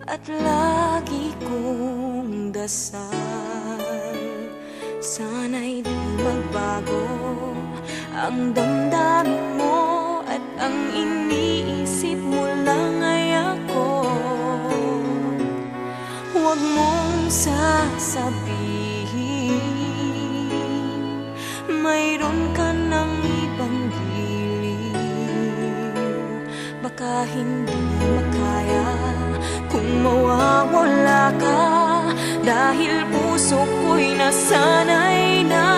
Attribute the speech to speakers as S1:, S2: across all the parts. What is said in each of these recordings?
S1: at lagi kong dasal, sana'y di magbago ang damdamin mo at ang iniisip mo lang ay ako. Huwag mong sasabihin mayroon ka ng ibang giliw, baka hindi makaya kung mawawala ka, dahil puso ko'y nasanay na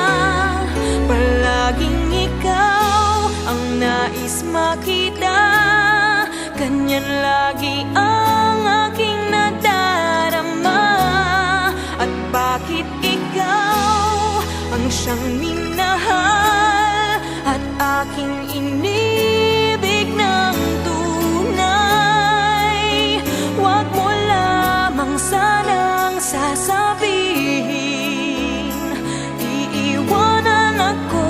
S1: palaging ikaw ang nais makita. Ganyan lagi ang aking nadarama, at bakit ikaw ang siyang minahal at aking inibig ng tunay? Huwag mo lamang sanang sasabihin iiwanan ako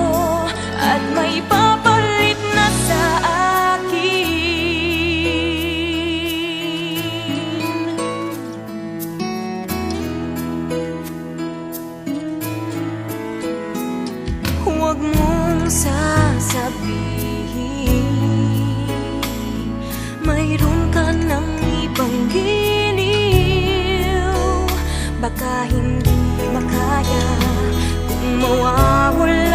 S1: at may papalit na sa akin. Huwag mong sasabihin mayroon ka ng ibang giliw, baka hindi makaya kung mawawala